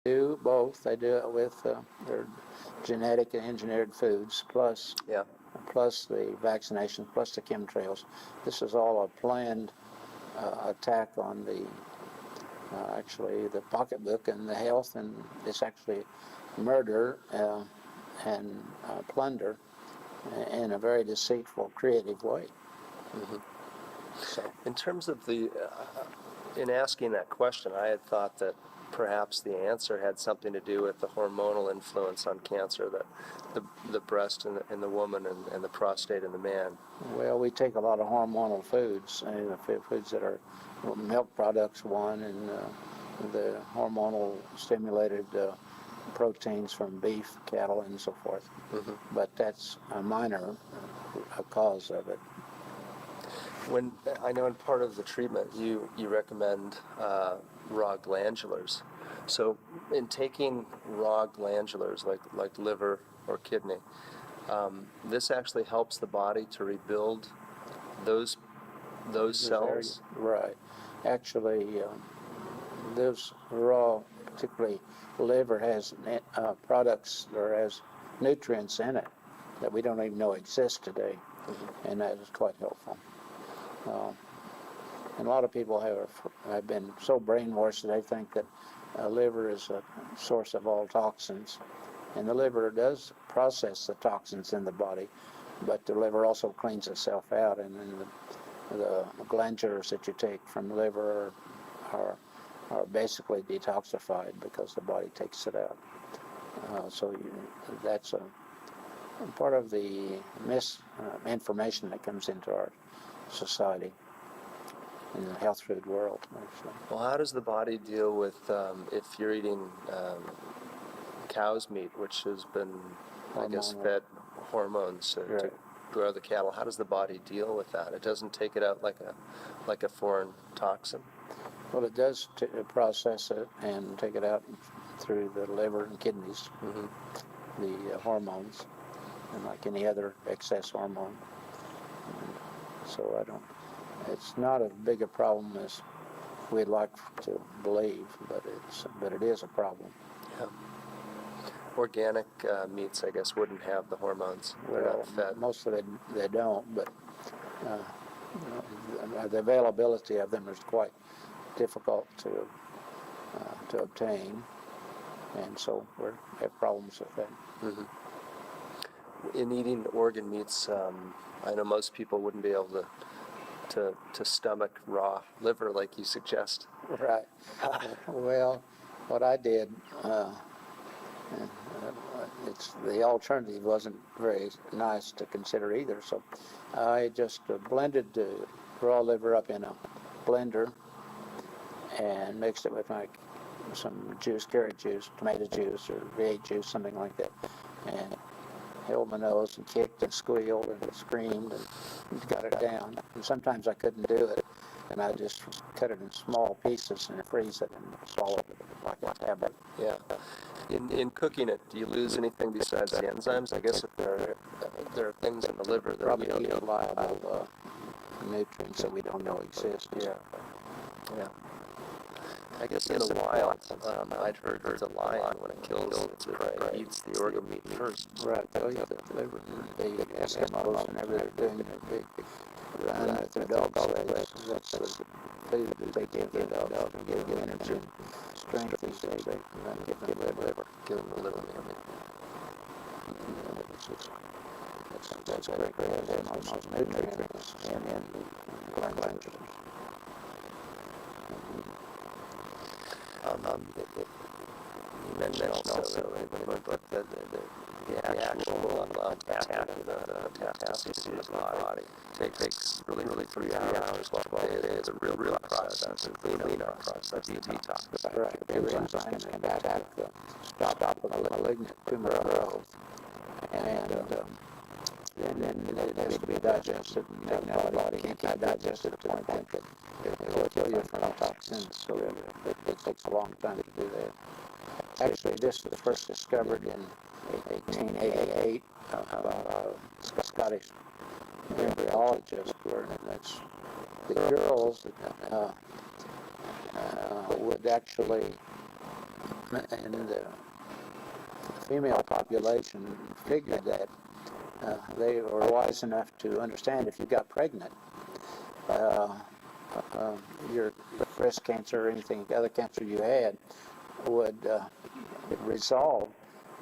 do both. They do it with their genetic and engineered foods, Yeah. plus the vaccinations, plus the chemtrails. This is all a planned attack on the actually the pocketbook and the health, and it's actually murder and plunder in a very deceitful, creative way. So, In terms of in asking that question, I had thought that perhaps the answer had something to do with the hormonal influence on cancer, that the breast in the woman and the prostate in the man. well, we take a lot of hormonal foods, foods that are milk products, one, and the hormonal stimulated proteins from beef, cattle, and so forth. But that's a minor cause of it. When I know in part of the treatment you recommend raw glandulars. So in taking raw glandulars like liver or kidney, this actually helps the body to rebuild those cells. Right. Actually, those raw, particularly liver, has products or has nutrients in it that we don't even know exist today, and that is quite helpful. And a lot of people have been so brainwashed that they think that liver is a source of all toxins, and the liver does process the toxins in the body, but the liver also cleans itself out, and then the glandulars that you take from the liver are basically detoxified because the body takes it out. That's a part of the misinformation that comes into our society in the health food world, actually. Well, how does the body deal with if you're eating cow's meat, which has been, I guess, fed hormones to grow the cattle? How does the body deal with that? It doesn't take it out like a foreign toxin. Well, it does process it and take it out through the liver and kidneys, the hormones, and like any other excess hormone. So it's not as big a problem as we'd like to believe, but it is a problem. Yeah. Organic meats, I guess, wouldn't have the hormones. They're not fed. Most of it they don't, but the availability of them is quite difficult to obtain, and so we have problems with that. In eating organ meats, I know most people wouldn't be able to stomach raw liver like you suggest. Right. Well, what I did, the alternative wasn't very nice to consider either. So I just blended the raw liver up in a blender and mixed it with some juice, carrot juice, tomato juice, or V8 juice, something like that, and held my nose and kicked and squealed and screamed and got it down. And sometimes I couldn't do it, and I just cut it in small pieces and freeze it and swallow it like a tablet. Yeah. In cooking it, do you lose anything besides the enzymes? I guess if there are things in the liver that Probably we don't liable nutrients that we don't know exist. Yeah. I guess in the wild, I'd heard that the lion, when it kills its prey, eats the organ meat first. Right. Oh, yeah, they were the Eskimos and everything doing their big run with their dog legs. That's the food that they give their dog to give them energy and strength. They give them liver. Give them the liver. That's great. They have most nutrients in glandulars. You mentioned also but the actual attack of the metastases in the body takes really 3 hours, 12 days. It's a real process. It's a clean-up process, the detox. Right. Every enzyme can attack stop a malignant tumor growth, and then it has to be digested. And the body can't digest it to the point that it will kill you from toxins. So it takes a long time to do that. Actually, this was first discovered in 1888 by a Scottish embryologist, where that's the girls would actually and the female population figured that they were wise enough to understand if you got pregnant, uh, your breast cancer or anything other cancer you had would resolve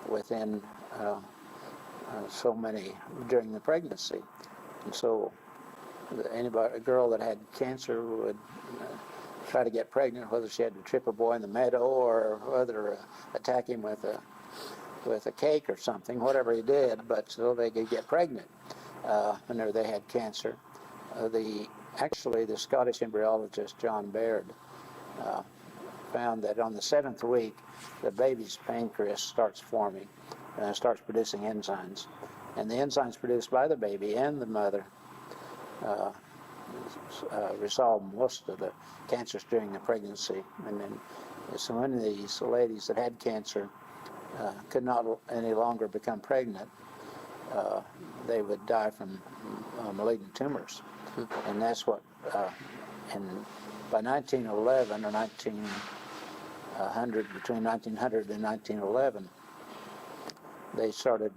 within so many during the pregnancy. And so a girl that had cancer would try to get pregnant, whether she had to trip a boy in the meadow or whether attack him with a cake or something, whatever he did, but so they could get pregnant whenever they had cancer. Actually, the Scottish embryologist John Baird found that on the 7th week, the baby's pancreas starts forming and starts producing enzymes. And the enzymes produced by the baby and the mother resolve most of the cancers during the pregnancy. And then so many of these ladies that had cancer could not any longer become pregnant, they would die from malignant tumors. And that's what, by 1911 or 1900, between 1900 and 1911, they started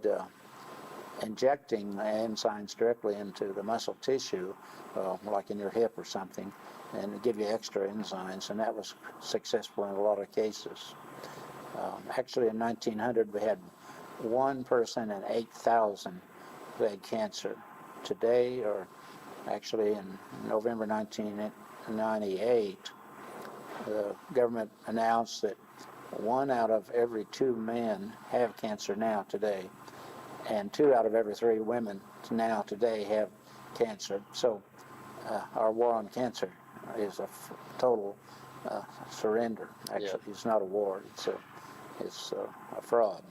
injecting enzymes directly into the muscle tissue, like in your hip or something, and give you extra enzymes, and that was successful in a lot of cases. Actually, in 1900, we had 1 person in 8,000 who had cancer. Today, or actually in November 1998, the government announced that 1 out of every 2 men have cancer now today, and 2 out of every 3 women now today have cancer. So our war on cancer is a total surrender. Actually, yeah. It's not a war. It's a fraud,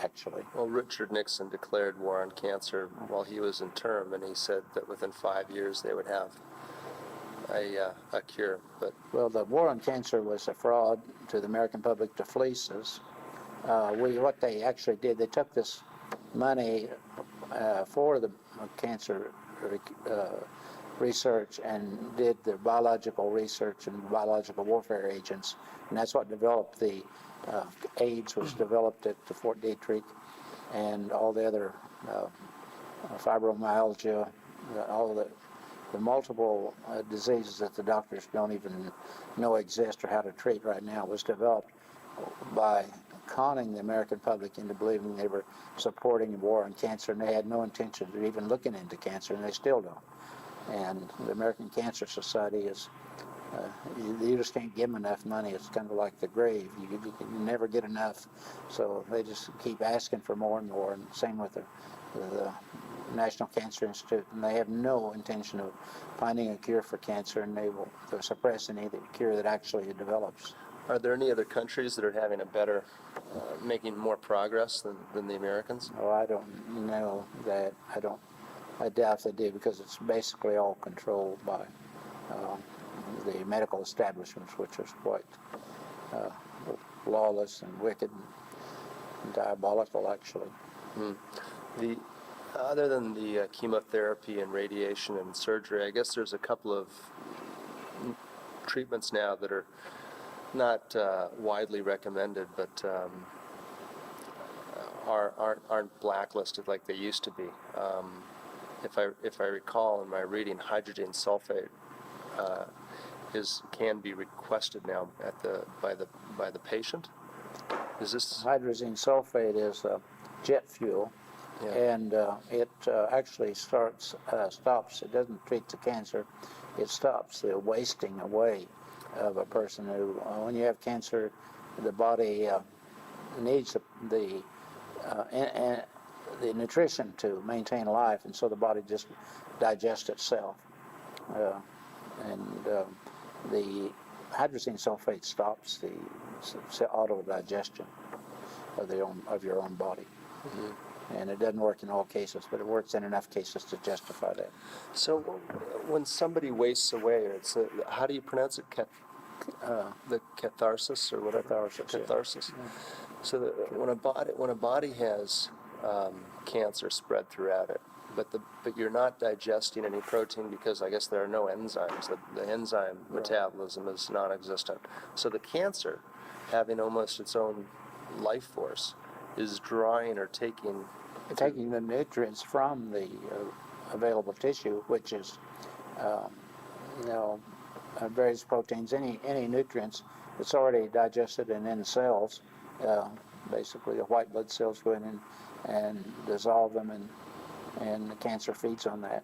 actually. Well, Richard Nixon declared war on cancer while he was in term, and he said that within 5 years they would have a cure. But well, the war on cancer was a fraud to the American public to fleece us. What they actually did, they took this money for the cancer research and did the biological research and biological warfare agents, and that's what developed the AIDS was developed at the Fort Detrick, and all the other fibromyalgia, all the multiple diseases that the doctors don't even know exist or how to treat right now was developed by conning the American public into believing they were supporting a war on cancer, and they had no intention of even looking into cancer, and they still don't. And the American Cancer Society is, you just can't give them enough money. It's kind of like the grave. You never get enough, so they just keep asking for more and more, and same with the National Cancer Institute, and they have no intention of finding a cure for cancer, and they'll suppress any cure that actually develops. Are there any other countries that are having a better, making more progress than the Americans? Oh, I don't know that. I doubt they do, because it's basically all controlled by the medical establishments, which is quite lawless and wicked and diabolical, actually. Other than the chemotherapy and radiation and surgery, I guess there's a couple of treatments now that are not widely recommended, but aren't blacklisted like they used to be. If I recall in my reading, hydrogen sulfate can be requested now by the patient. Is this hydrogen sulfate is jet fuel? Yeah. And it actually stops. It doesn't treat the cancer. It stops the wasting away of a person who, when you have cancer, the body needs the nutrition to maintain life, and so the body just digests itself. The hydrogen sulfate stops the auto digestion of your own body. Mm-hmm. And it doesn't work in all cases, but it works in enough cases to justify that. So when somebody wastes away, how do you pronounce it? The catharsis or whatever? Catharsis. Yeah. So when a body has cancer spread throughout it, but you're not digesting any protein because I guess there are no enzymes. The enzyme metabolism is non-existent. So the cancer having almost its own life force, is drawing or taking the nutrients from the available tissue, which is, you know, various proteins, any nutrients that's already digested and in cells. Basically, the white blood cells go in and dissolve them, and the cancer feeds on that.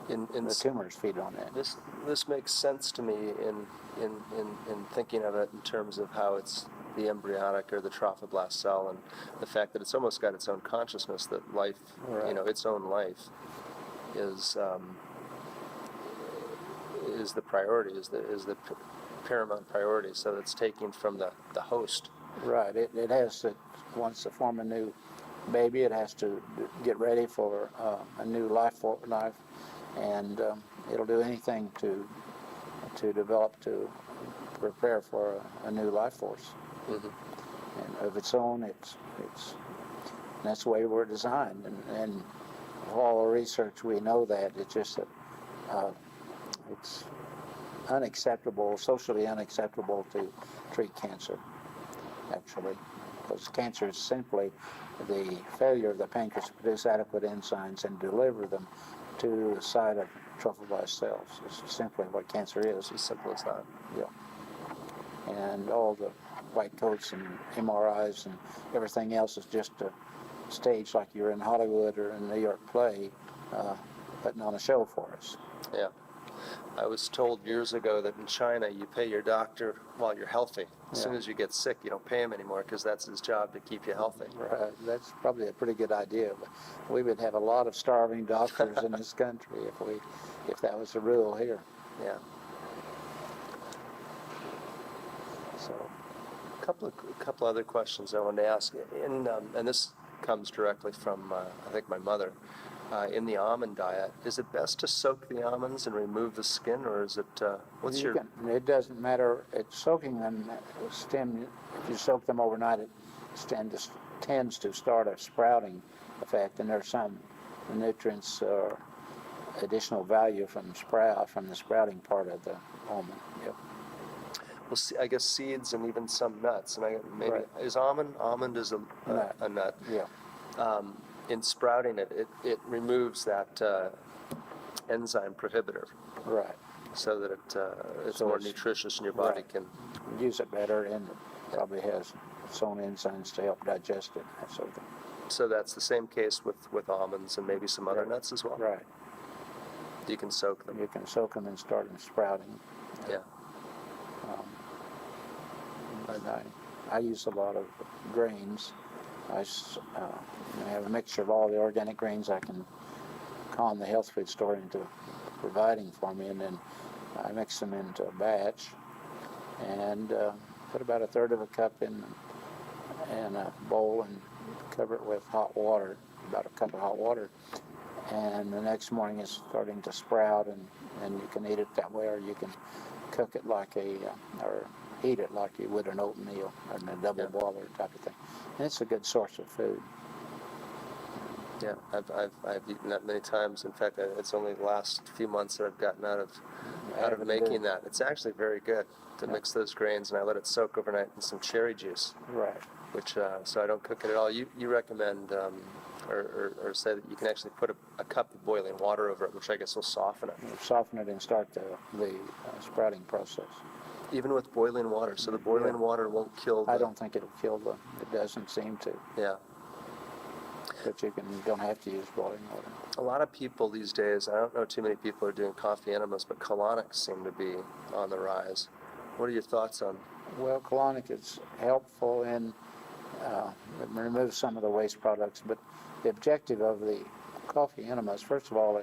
The tumors feed on that. This makes sense to me in thinking of it in terms of how it's the embryonic or the trophoblast cell, and the fact that it's almost got its own consciousness, that life, Right. Its own life is the priority, is the paramount priority. So it's taking from the host. Right. It has to, once to form a new baby, it has to get ready for a new life, and it'll do anything to develop, to prepare for a new life force. Mm-hmm. And of its own, it's that's the way we're designed, and all the research we know that. It's just that it's unacceptable, socially unacceptable to treat cancer, actually, because cancer is simply the failure of the pancreas to produce adequate enzymes and deliver them to the site of trophoblast cells. It's simply what cancer is. As simple as that. Yeah. And all the white coats and MRIs and everything else is just a stage, like you're in Hollywood or in a New York play, putting on a show for us. Yeah. I was told years ago that in China you pay your doctor while you're healthy. As soon as you get sick, you don't pay him anymore, because that's his job, to keep you healthy. Right. That's probably a pretty good idea. But we would have a lot of starving doctors in this country if that was the rule here. Yeah. So, a couple other questions I wanted to ask, and this comes directly from I think my mother. In the almond diet, is it best to soak the almonds and remove the skin, or is it It doesn't matter. It's soaking them. Stem. If you soak them overnight, it tends to start a sprouting effect, and there's some nutrients or additional value from the sprouting part of the almond. Yep. Well, I guess seeds and even some nuts, and Right. Is almond is a nut. Yeah. In sprouting it removes that enzyme prohibitor, Right. so that it's So more it's- nutritious, and your body right. can. Use it better, and it probably has its own enzymes to help digest it, that sort of thing. So that's the same case with almonds and maybe some other Right. nuts as well. Right. You can soak them. You can soak them and start them sprouting. Yeah. But I use a lot of grains. I have a mixture of all the organic grains I can con the health food store into providing for me, and then I mix them into a batch and put about a third of a cup in a bowl and cover it with hot water, about a cup of hot water. And the next morning it's starting to sprout, and you can eat it that way, or you can cook it like or eat it like you would an oatmeal or in a double boiler type of thing. And it's a good source of food. Yeah, I've eaten that many times. In fact, it's only the last few months that I've gotten out of making that. It's actually very good to mix those grains, and I let it soak overnight in some cherry juice. Right. Which so I don't cook it at all. You recommend or say that you can actually put a cup of boiling water over it, which I guess will soften it. It'll soften it and start the sprouting process. Even with boiling water, so the boiling water won't kill. I don't think it'll kill them. It doesn't seem to. Yeah. But you don't have to use boiling water. A lot of people these days, I don't know too many people are doing coffee enemas, but colonics seem to be on the rise. What are your thoughts on? Well, colonic is helpful in it removes some of the waste products, but the objective of the coffee enemas, first of all,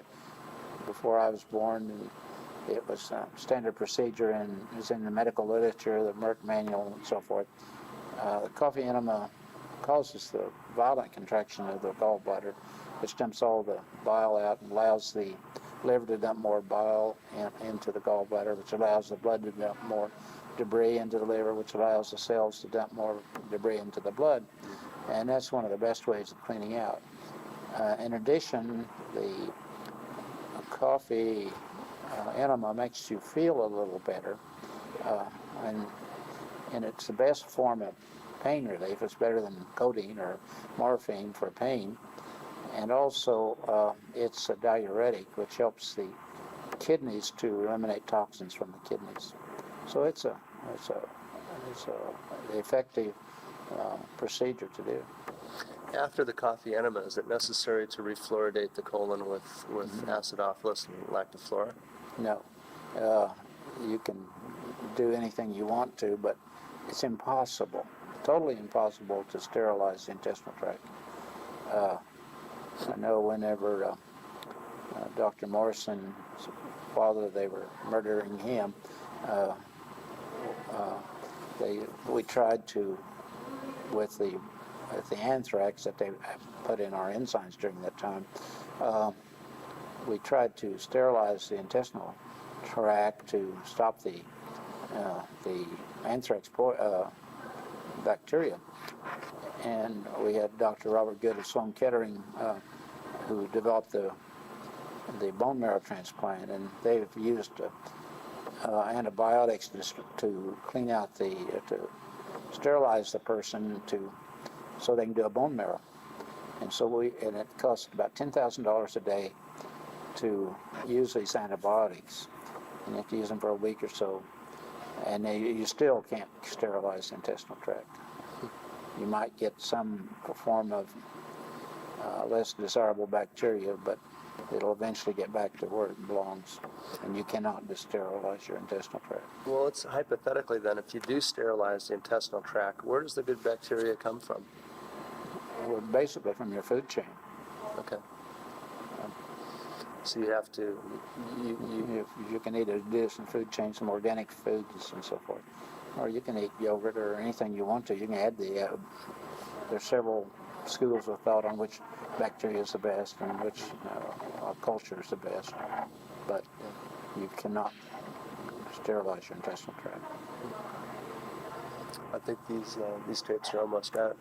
before I was born, it was standard procedure and is in the medical literature, the Merck manual and so forth. The coffee enema causes the violent contraction of the gallbladder, which dumps all the bile out and allows the liver to dump more bile into the gallbladder, which allows the blood to dump more debris into the liver, which allows the cells to dump more debris into the blood. And that's one of the best ways of cleaning out. In addition, the coffee enema makes you feel a little better. And and it's the best form of pain relief. It's better than codeine or morphine for pain. And also, it's a diuretic, which helps the kidneys to eliminate toxins from the kidneys. So it's a effective procedure to do. After the coffee enema, is it necessary to refluoridate the colon with acidophilus and lactoflora? No, you can do anything you want to, but it's impossible, totally impossible to sterilize the intestinal tract. I know whenever Dr. Morrison's father, they were murdering him, we tried to, with the anthrax that they put in our enzymes during that time, we tried to sterilize the intestinal tract to stop the anthrax bacteria. And we had Dr. Robert Good of Sloan Kettering, who developed the bone marrow transplant, and they've used antibiotics to clean out to sterilize the person so they can do a bone marrow. And so and it costs about $10,000 a day to use these antibiotics, and you have to use them for a week or so, and you still can't sterilize the intestinal tract. You might get some form of less desirable bacteria, but it'll eventually get back to where it belongs, and you cannot desterilize your intestinal tract. Well, it's hypothetically then, if you do sterilize the intestinal tract, where does the good bacteria come from? Well, basically from your food chain. Okay. So you have to, You can eat a decent food chain, some organic foods and so forth. Or you can eat yogurt or anything you want to. You can add there's several schools of thought on which bacteria is the best and which culture is the best. But you cannot sterilize your intestinal tract. I think these tapes are almost out.